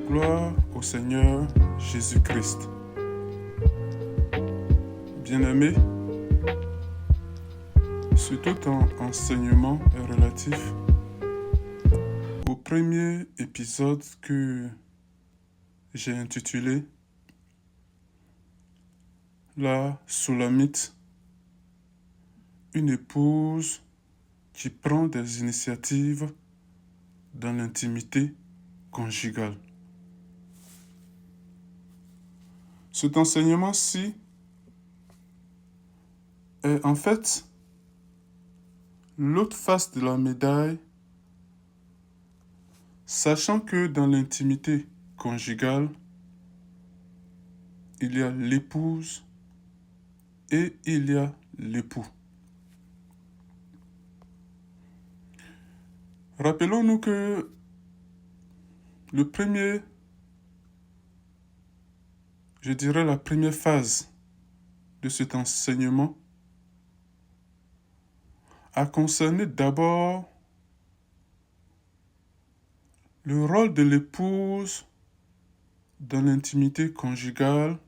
Gloire au Seigneur Jésus-Christ. Bien-aimés, ce tout enseignement est relatif au premier épisode que j'ai intitulé La Soulamite, une épouse qui prend des initiatives dans l'intimité conjugale. Cet enseignement-ci est en fait l'autre face de la médaille, sachant que dans l'intimité conjugale, il y a l'épouse et il y a l'époux. Rappelons-nous que la première phase de cet enseignement a concerné d'abord le rôle de l'épouse dans l'intimité conjugale,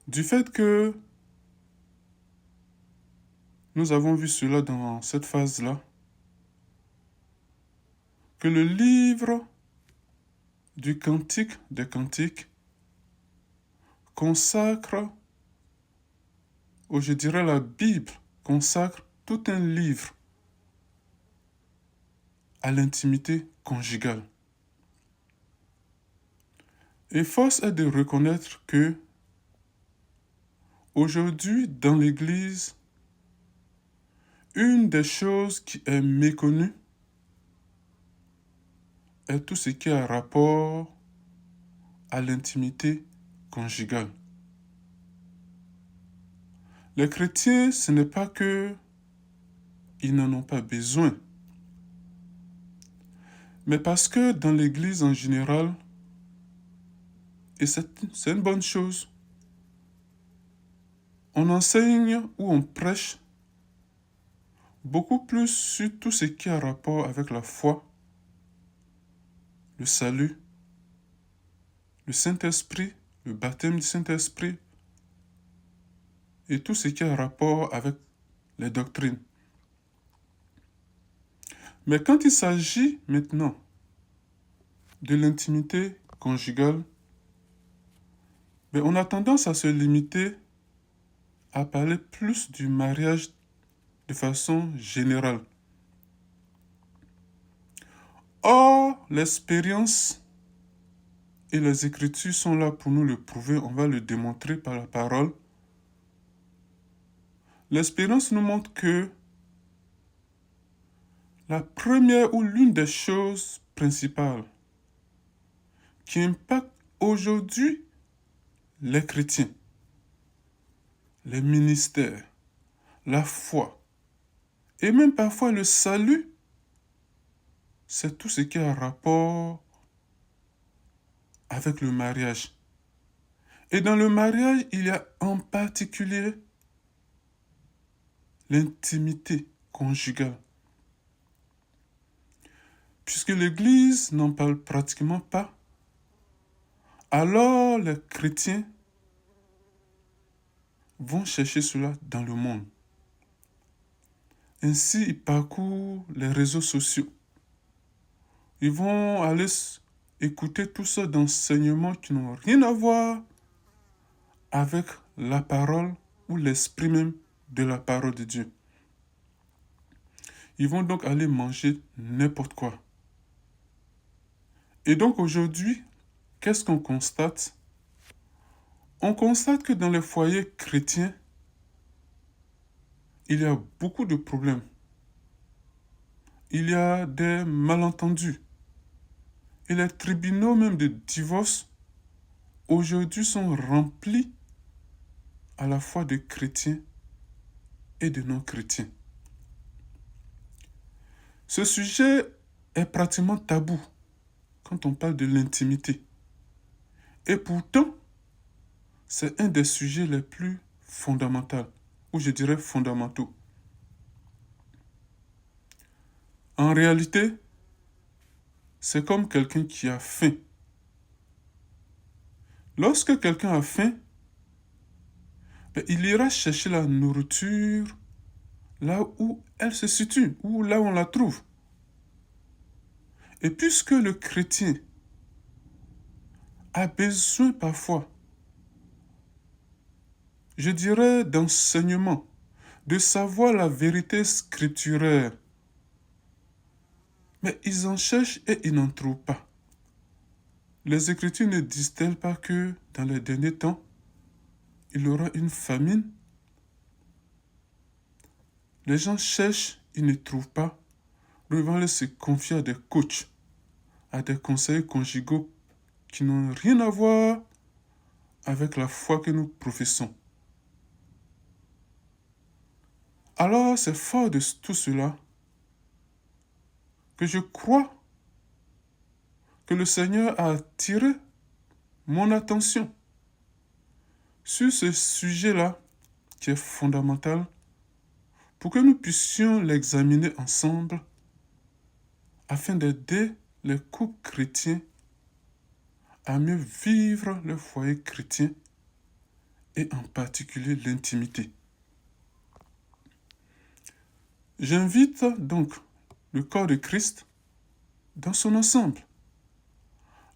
du fait que nous avons vu cela dans cette phase-là, que le livre du Cantique des Cantiques consacre, ou je dirais la Bible consacre tout un livre à l'intimité conjugale. Et force est de reconnaître que aujourd'hui, dans l'Église, une des choses qui est méconnue est tout ce qui a rapport à l'intimité conjugale. Les chrétiens, ce n'est pas que ils n'en ont pas besoin, mais parce que dans l'Église en général, et c'est une bonne chose, on enseigne ou on prêche beaucoup plus sur tout ce qui a rapport avec la foi, le salut, le Saint-Esprit, le baptême du Saint-Esprit et tout ce qui a rapport avec les doctrines. Mais quand il s'agit maintenant de l'intimité conjugale, on a tendance à se limiter à parler plus du mariage de façon générale. Or, l'expérience et les Écritures sont là pour nous le prouver, on va le démontrer par la parole. L'expérience nous montre que la première ou l'une des choses principales qui impactent aujourd'hui les chrétiens, les ministères, la foi et même parfois le salut, c'est tout ce qui a rapport avec le mariage. Et dans le mariage, il y a en particulier l'intimité conjugale. Puisque l'Église n'en parle pratiquement pas, alors les chrétiens vont chercher cela dans le monde. Ainsi, ils parcourent les réseaux sociaux. Ils vont aller écouter tout ça d'enseignements qui n'ont rien à voir avec la parole ou l'esprit même de la parole de Dieu. Ils vont donc aller manger n'importe quoi. Et donc aujourd'hui, qu'est-ce qu'on constate? On constate que dans les foyers chrétiens, il y a beaucoup de problèmes. Il y a des malentendus. Et les tribunaux même de divorce, aujourd'hui, sont remplis à la fois de chrétiens et de non-chrétiens. Ce sujet est pratiquement tabou quand on parle de l'intimité. Et pourtant, c'est un des sujets les plus fondamentaux, ou je dirais fondamentaux. En réalité, c'est comme quelqu'un qui a faim. Lorsque quelqu'un a faim, il ira chercher la nourriture là où elle se situe, ou là où on la trouve. Et puisque le chrétien a besoin parfois, je dirais, d'enseignement, de savoir la vérité scripturaire, mais ils en cherchent et ils n'en trouvent pas. Les Écritures ne disent-elles pas que dans les derniers temps, il y aura une famine? Les gens cherchent, ils ne trouvent pas. Nous devons aller se confier à des coachs, à des conseillers conjugaux qui n'ont rien à voir avec la foi que nous professons. Alors, c'est fort de tout cela que je crois que le Seigneur a attiré mon attention sur ce sujet-là qui est fondamental pour que nous puissions l'examiner ensemble afin d'aider les couples chrétiens à mieux vivre le foyer chrétien et en particulier l'intimité. J'invite donc le corps de Christ dans son ensemble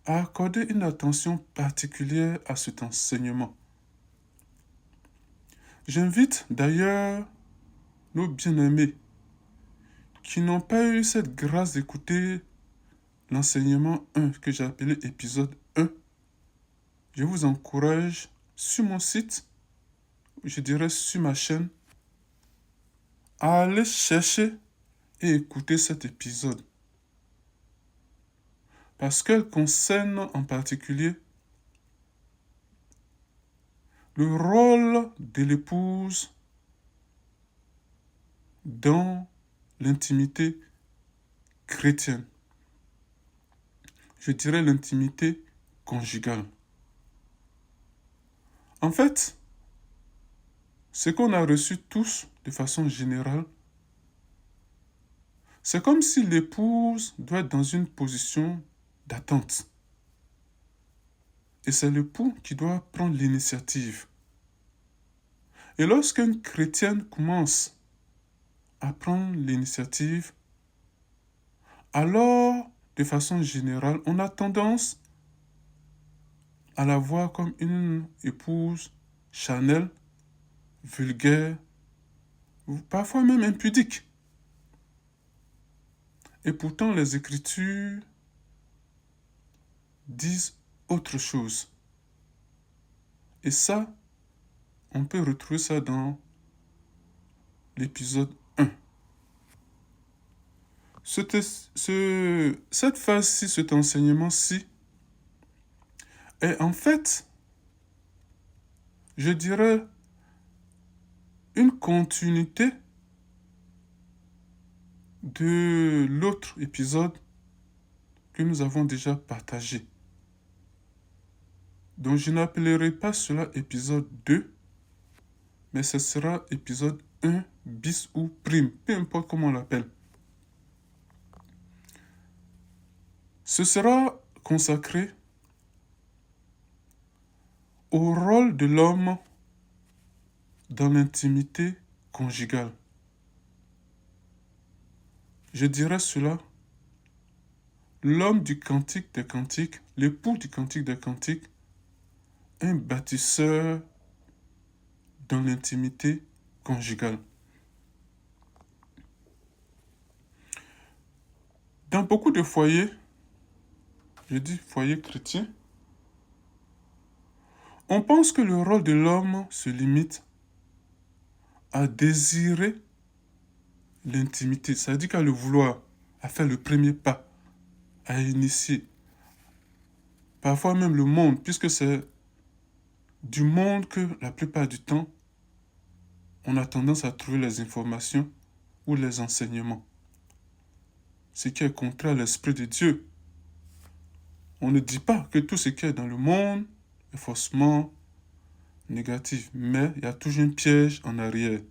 à accorder une attention particulière à cet enseignement. J'invite d'ailleurs nos bien-aimés qui n'ont pas eu cette grâce d'écouter l'enseignement 1 que j'ai appelé épisode 1. Je vous encourage sur mon site, je dirais sur ma chaîne, à aller chercher et écouter cet épisode. Parce qu'elle concerne en particulier le rôle de l'épouse dans l'intimité chrétienne. Je dirais l'intimité conjugale. En fait, ce qu'on a reçu tous de façon générale, c'est comme si l'épouse doit être dans une position d'attente. Et c'est l'époux qui doit prendre l'initiative. Et lorsqu'une chrétienne commence à prendre l'initiative, alors, de façon générale, on a tendance à la voir comme une épouse charnelle, vulgaire, ou parfois même impudique. Et pourtant, les Écritures disent autre chose. Et ça, on peut retrouver ça dans l'épisode 1. Cette phase-ci, cet enseignement-ci, est en fait, je dirais, une continuité de l'autre épisode que nous avons déjà partagé. Donc je n'appellerai pas cela épisode 2, mais ce sera épisode 1 bis ou prime, peu importe comment on l'appelle. Ce sera consacré au rôle de l'homme dans l'intimité conjugale. Je dirais cela, l'homme du cantique des cantiques, l'époux du cantique des cantiques, un bâtisseur dans l'intimité conjugale. Dans beaucoup de foyers, je dis foyers chrétiens, on pense que le rôle de l'homme se limite à désirer l'intimité, c'est-à-dire qu'à le vouloir, à faire le premier pas, à initier. Parfois même le monde, puisque c'est du monde que la plupart du temps, on a tendance à trouver les informations ou les enseignements. Ce qui est contraire à l'Esprit de Dieu. On ne dit pas que tout ce qui est dans le monde est forcément négatif, mais il y a toujours un piège en arrière.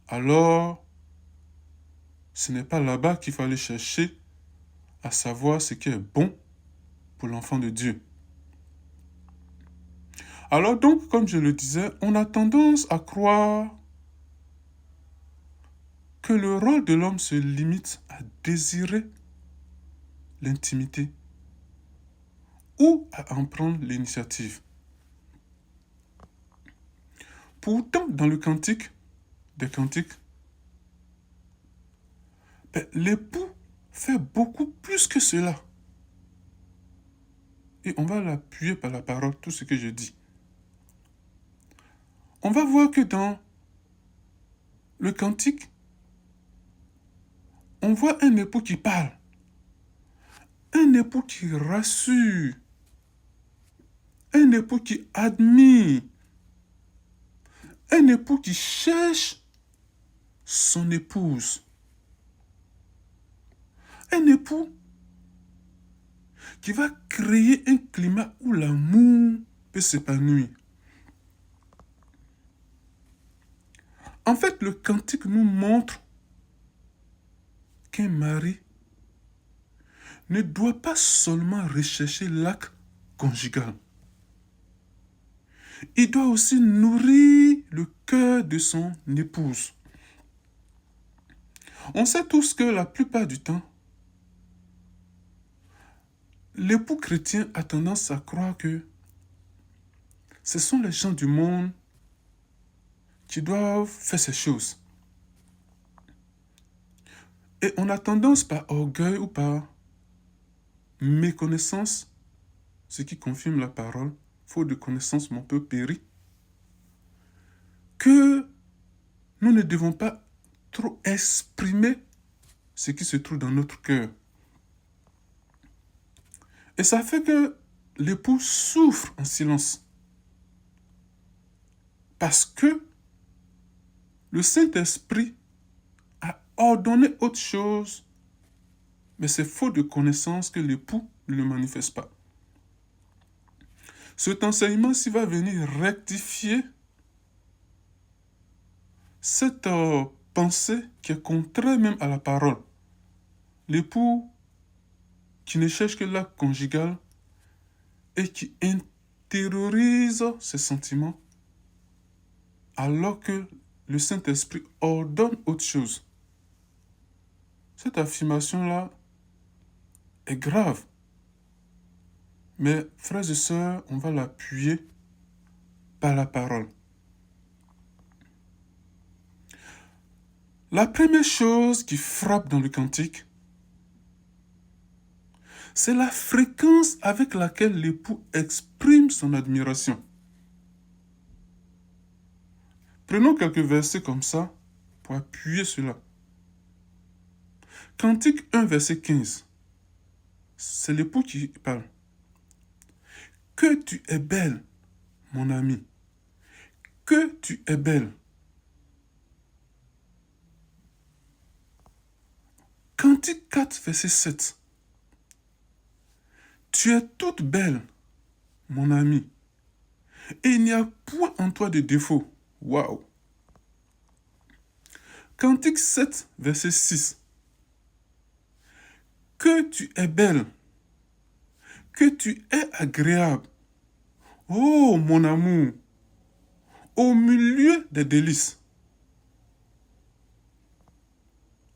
Alors, ce n'est pas là-bas qu'il faut aller chercher à savoir ce qui est bon pour l'enfant de Dieu. Alors donc, comme je le disais, on a tendance à croire que le rôle de l'homme se limite à désirer l'intimité ou à en prendre l'initiative. Pourtant, dans le cantique des cantiques, l'époux fait beaucoup plus que cela. Et on va l'appuyer par la parole, tout ce que je dis. On va voir que dans le cantique, on voit un époux qui parle, un époux qui rassure, un époux qui admire, un époux qui cherche son épouse, un époux qui va créer un climat où l'amour peut s'épanouir. En fait, le cantique nous montre qu'un mari ne doit pas seulement rechercher l'acte conjugal. Il doit aussi nourrir le cœur de son épouse. On sait tous que la plupart du temps, l'époux chrétien a tendance à croire que ce sont les gens du monde qui doivent faire ces choses. Et on a tendance par orgueil ou par méconnaissance, ce qui confirme la parole, faute de connaissance mon peu périt, que nous ne devons pas trop exprimer ce qui se trouve dans notre cœur. Et ça fait que l'époux souffre en silence. Parce que le Saint-Esprit a ordonné autre chose, mais c'est faute de connaissance que l'époux ne le manifeste pas. Cet enseignement-ci va venir rectifier cette pensée qui est contraire même à la parole. L'époux qui ne cherche que l'acte conjugal et qui intériorise ses sentiments alors que le Saint-Esprit ordonne autre chose. Cette affirmation-là est grave. Mais frères et sœurs, on va l'appuyer par la parole. La première chose qui frappe dans le cantique, c'est la fréquence avec laquelle l'époux exprime son admiration. Prenons quelques versets comme ça pour appuyer cela. Cantique 1, verset 15. C'est l'époux qui parle. Que tu es belle, mon ami. Que tu es belle. Cantique 4, verset 7. Tu es toute belle, mon ami, et il n'y a point en toi de défaut. Waouh! Cantique 7, verset 6. Que tu es belle, que tu es agréable. Oh, mon amour, au milieu des délices.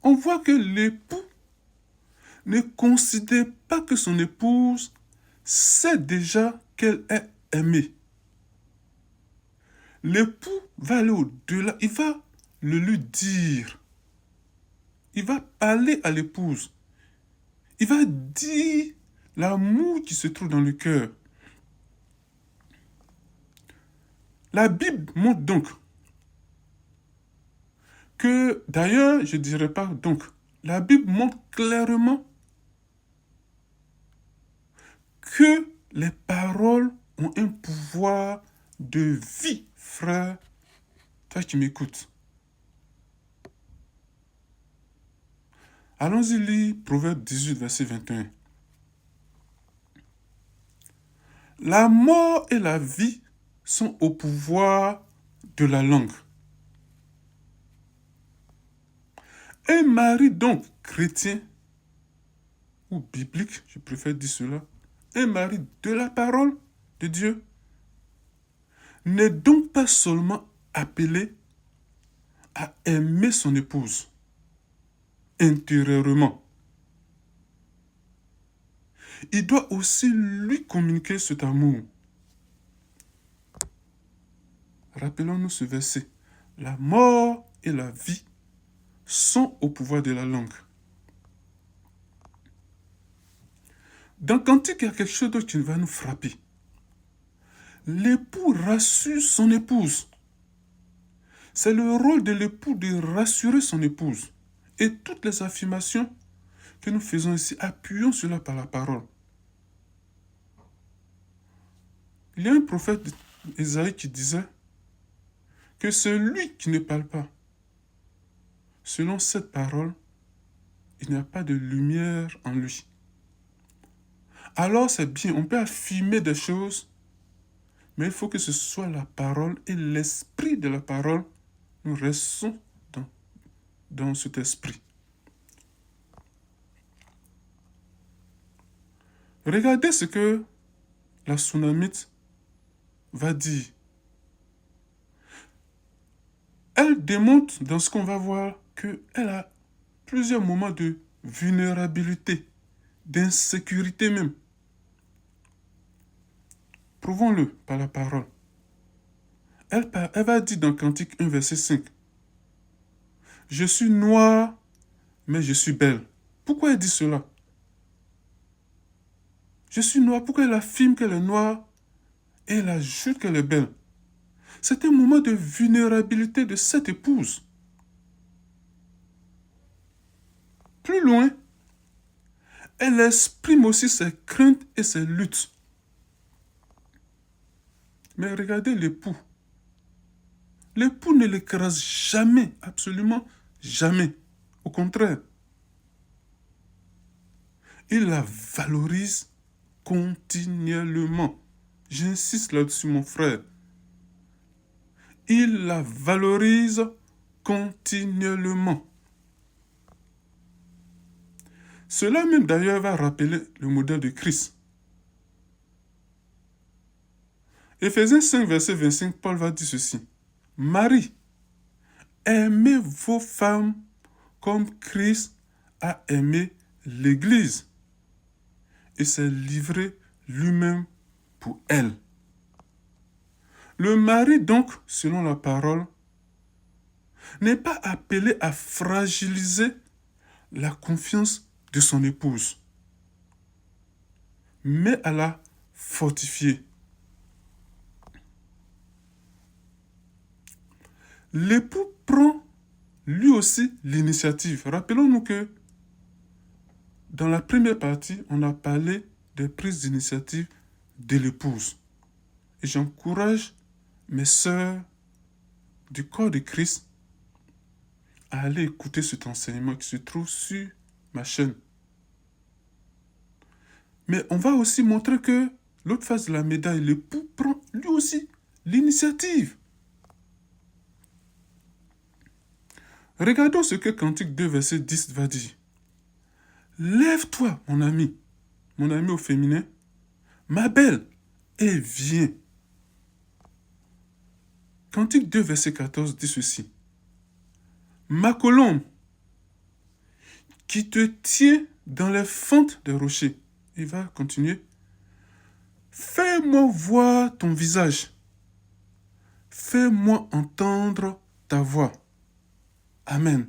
On voit que l'époux ne considère pas que son épouse sait déjà qu'elle est aimée. L'époux va aller au-delà, il va le lui dire. Il va parler à l'épouse. Il va dire l'amour qui se trouve dans le cœur. La Bible montre donc que, d'ailleurs, je ne dirais pas donc, la Bible montre clairement que les paroles ont un pouvoir de vie, frère. Toi qui m'écoutes. Allons-y lire Proverbe 18, verset 21. La mort et la vie sont au pouvoir de la langue. Un mari donc chrétien ou biblique, je préfère dire cela, un mari de la parole de Dieu n'est donc pas seulement appelé à aimer son épouse intérieurement. Il doit aussi lui communiquer cet amour. Rappelons-nous ce verset. La mort et la vie sont au pouvoir de la langue. Dans Cantique, il y a quelque chose d'autre qui va nous frapper. L'époux rassure son épouse. C'est le rôle de l'époux de rassurer son épouse. Et toutes les affirmations que nous faisons ici, appuyons cela par la parole. Il y a un prophète Isaïe qui disait que celui qui ne parle pas, selon cette parole, il n'y a pas de lumière en lui. Alors c'est bien, on peut affirmer des choses, mais il faut que ce soit la parole et l'esprit de la parole. Nous restons dans cet esprit. Regardez ce que la Sunamite va dire. Elle démontre dans ce qu'on va voir qu'elle a plusieurs moments de vulnérabilité, d'insécurité même. Prouvons-le par la parole. Elle va dire dans Cantique 1, verset 5. Je suis noire, mais je suis belle. Pourquoi elle dit cela? Je suis noire. Pourquoi elle affirme qu'elle est noire et elle ajoute qu'elle est belle? C'est un moment de vulnérabilité de cette épouse. Plus loin, elle exprime aussi ses craintes et ses luttes. Mais regardez l'époux. L'époux ne l'écrase jamais, absolument jamais. Au contraire, il la valorise continuellement. J'insiste là-dessus, mon frère. Il la valorise continuellement. Cela même d'ailleurs va rappeler le modèle de Christ. Éphésiens 5, verset 25, Paul va dire ceci. Marie, aimez vos femmes comme Christ a aimé l'Église et s'est livré lui-même pour elle. Le mari, donc, selon la parole, n'est pas appelé à fragiliser la confiance de son épouse, mais à la fortifier. L'époux prend lui aussi l'initiative. Rappelons-nous que dans la première partie, on a parlé des prises d'initiative de l'épouse. Et j'encourage mes sœurs du corps de Christ à aller écouter cet enseignement qui se trouve sur ma chaîne. Mais on va aussi montrer que l'autre face de la médaille, l'époux prend lui aussi l'initiative. Regardons ce que Cantique 2, verset 10 va dire. Lève-toi, mon ami au féminin, ma belle, et viens. Cantique 2, verset 14 dit ceci. Ma colombe, qui te tient dans les fentes des rochers. Il va continuer. Fais-moi voir ton visage. Fais-moi entendre ta voix. Amen.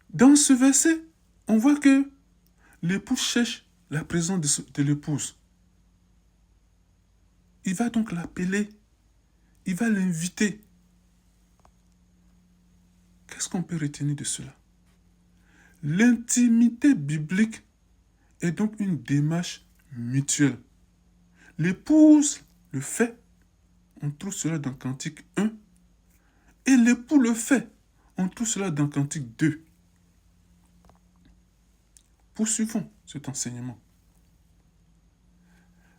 Dans ce verset, on voit que l'époux cherche la présence de l'épouse. Il va donc l'appeler. Il va l'inviter. Qu'est-ce qu'on peut retenir de cela? L'intimité biblique est donc une démarche mutuelle. L'épouse le fait. On trouve cela dans Cantique 1. Et l'époux le fait. On trouve cela dans Cantique 2. Poursuivons cet enseignement.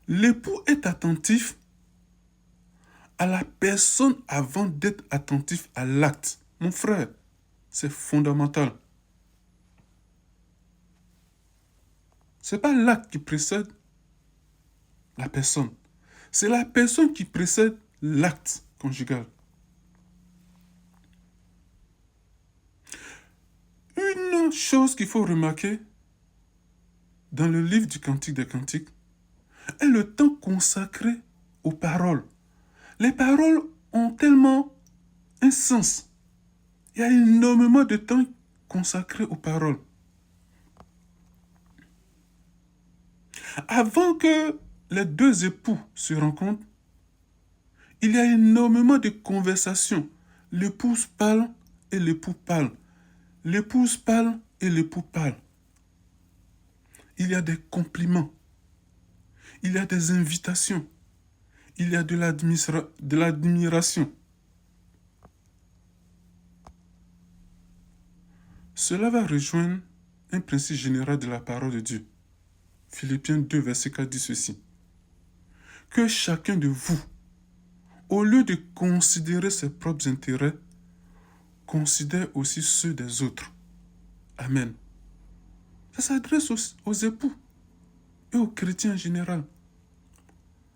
L'époux est attentif à la personne avant d'être attentif à l'acte. Mon frère, c'est fondamental. Ce n'est pas l'acte qui précède la personne. C'est la personne qui précède l'acte conjugal. Une chose qu'il faut remarquer dans le livre du Cantique des Cantiques est le temps consacré aux paroles. Les paroles ont tellement un sens. Il y a énormément de temps consacré aux paroles. Avant que les deux époux se rencontrent, il y a énormément de conversations. L'épouse parle et l'époux parle. L'épouse parle et l'époux parle. Il y a des compliments. Il y a des invitations. Il y a de l'admiration. Cela va rejoindre un principe général de la parole de Dieu. Philippiens 2, verset 4 dit ceci. Que chacun de vous, au lieu de considérer ses propres intérêts, considère aussi ceux des autres. Amen. Ça s'adresse aux époux et aux chrétiens en général,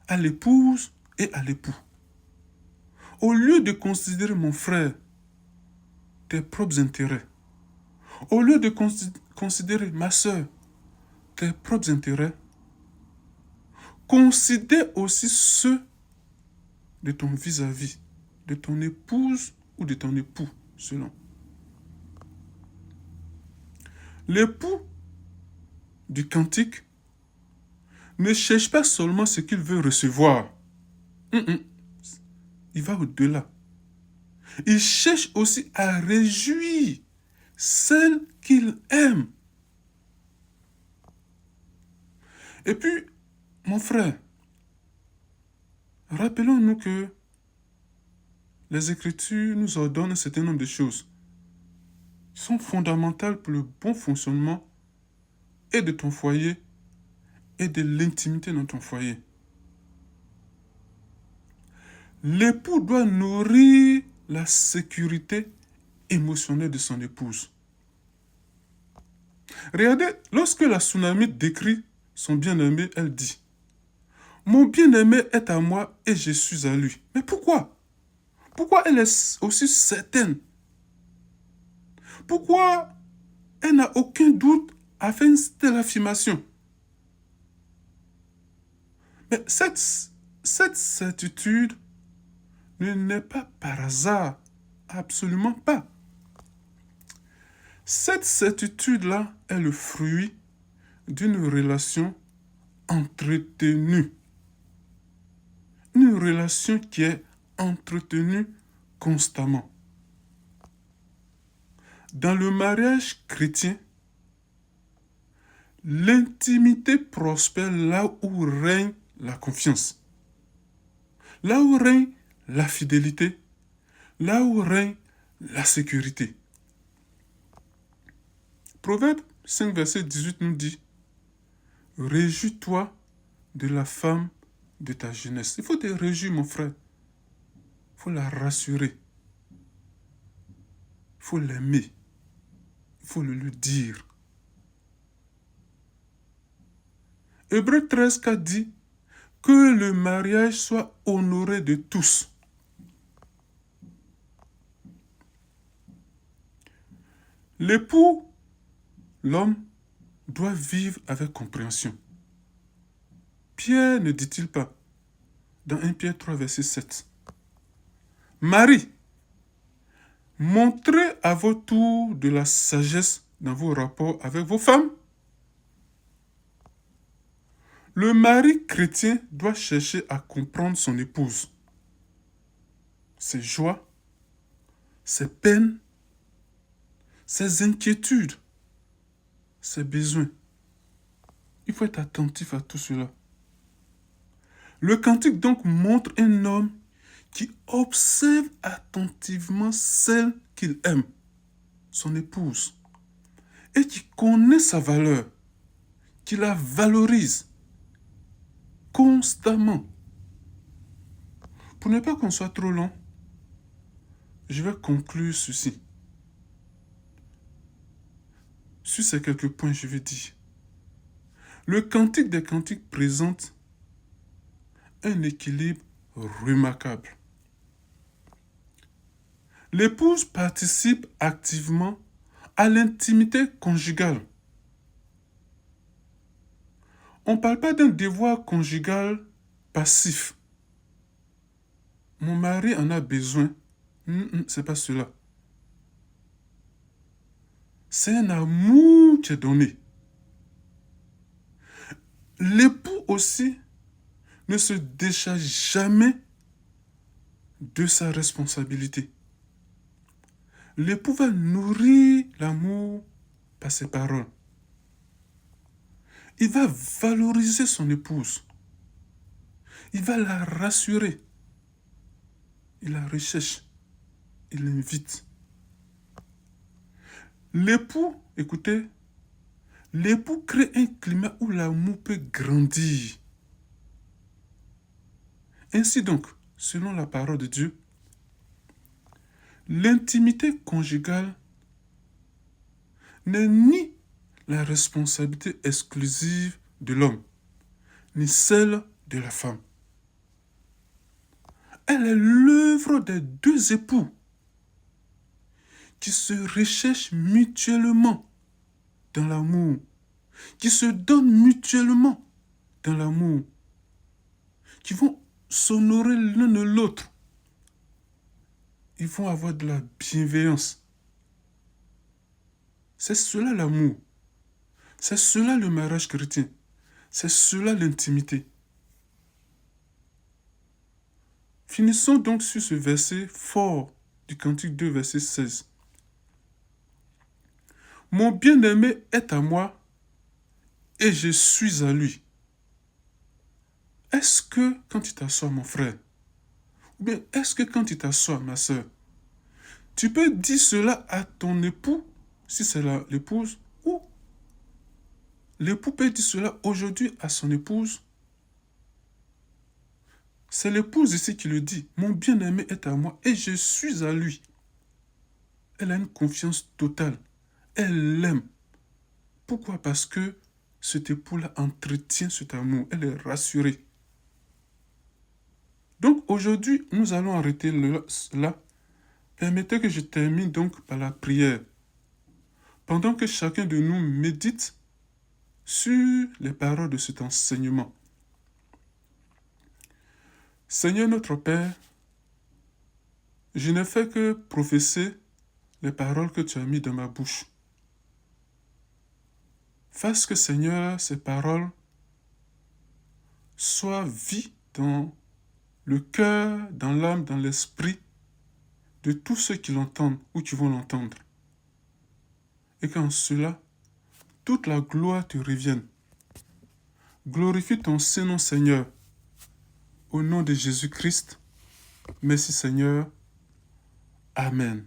à l'épouse et à l'époux. Au lieu de considérer, mon frère, tes propres intérêts, au lieu de considérer, ma soeur, tes propres intérêts, considère aussi ceux de ton vis-à-vis, de ton épouse ou de ton époux, selon. L'époux du cantique ne cherche pas seulement ce qu'il veut recevoir. Il va au-delà. Il cherche aussi à réjouir celle qu'il aime. Et puis, mon frère, rappelons-nous que les Écritures nous ordonnent un certain nombre de choses qui sont fondamentales pour le bon fonctionnement et de ton foyer et de l'intimité dans ton foyer. L'époux doit nourrir la sécurité émotionnelle de son épouse. Regardez, lorsque la Sunamite décrit son bien-aimé, elle dit « Mon bien-aimé est à moi et je suis à lui. » Mais pourquoi? Pourquoi elle est aussi certaine? Pourquoi elle n'a aucun doute à faire une telle affirmation? Mais cette certitude ne naît pas par hasard. Absolument pas. Cette certitude-là est le fruit d'une relation entretenue. Une relation qui est entretenue constamment. Dans le mariage chrétien, l'intimité prospère là où règne la confiance. Là où règne la fidélité, là où règne la sécurité. Proverbe 5, verset 18 nous dit « Réjouis-toi de la femme de ta jeunesse. » Il faut te réjouir, mon frère. Il faut la rassurer. Il faut l'aimer. Il faut le lui dire. Hébreux 13, 4 dit que le mariage soit honoré de tous. L'époux, l'homme, doit vivre avec compréhension. Pierre ne dit-il pas dans 1 Pierre 3, verset 7. Marie, montrez à votre tour de la sagesse dans vos rapports avec vos femmes. Le mari chrétien doit chercher à comprendre son épouse, ses joies, ses peines, ses inquiétudes, ses besoins. Il faut être attentif à tout cela. Le cantique donc montre un homme qui observe attentivement celle qu'il aime, son épouse, et qui connaît sa valeur, qui la valorise constamment. Pour ne pas qu'on soit trop long, je vais conclure ceci. Sur ces quelques points, je vais dire. Le Cantique des Cantiques présente un équilibre remarquable. L'épouse participe activement à l'intimité conjugale. On ne parle pas d'un devoir conjugal passif. Mon mari en a besoin. C'est pas cela. C'est un amour qui est donné. L'époux aussi ne se décharge jamais de sa responsabilité. L'époux va nourrir l'amour par ses paroles. Il va valoriser son épouse. Il va la rassurer. Il la recherche. Il l'invite. L'époux, écoutez, l'époux crée un climat où l'amour peut grandir. Ainsi donc, selon la parole de Dieu, l'intimité conjugale n'est ni la responsabilité exclusive de l'homme, ni celle de la femme. Elle est l'œuvre des deux époux qui se recherchent mutuellement dans l'amour, qui se donnent mutuellement dans l'amour, qui vont s'honorer l'un de l'autre. Ils vont avoir de la bienveillance. C'est cela l'amour. C'est cela le mariage chrétien. C'est cela l'intimité. Finissons donc sur ce verset fort du Cantique 2, verset 16. Mon bien-aimé est à moi et je suis à lui. Est-ce que quand tu t'assois, mon frère, ou bien est-ce que quand tu t'assois, ma soeur, tu peux dire cela à ton époux, si c'est l'épouse, ou l'époux peut dire cela aujourd'hui à son épouse? C'est l'épouse ici qui le dit. Mon bien-aimé est à moi et je suis à lui. Elle a une confiance totale. Elle l'aime. Pourquoi? Parce que cet époux-là entretient cet amour. Elle est rassurée. Donc aujourd'hui, nous allons arrêter là. Permettez que je termine donc par la prière. Pendant que chacun de nous médite sur les paroles de cet enseignement. Seigneur notre Père, je ne fais que professer les paroles que tu as mises dans ma bouche. Fasse que, Seigneur, ces paroles soient vie dans le cœur, dans l'âme, dans l'esprit de tous ceux qui l'entendent ou qui vont l'entendre. Et qu'en cela, toute la gloire te revienne. Glorifie ton Saint-Nom, Seigneur. Au nom de Jésus-Christ, merci Seigneur. Amen.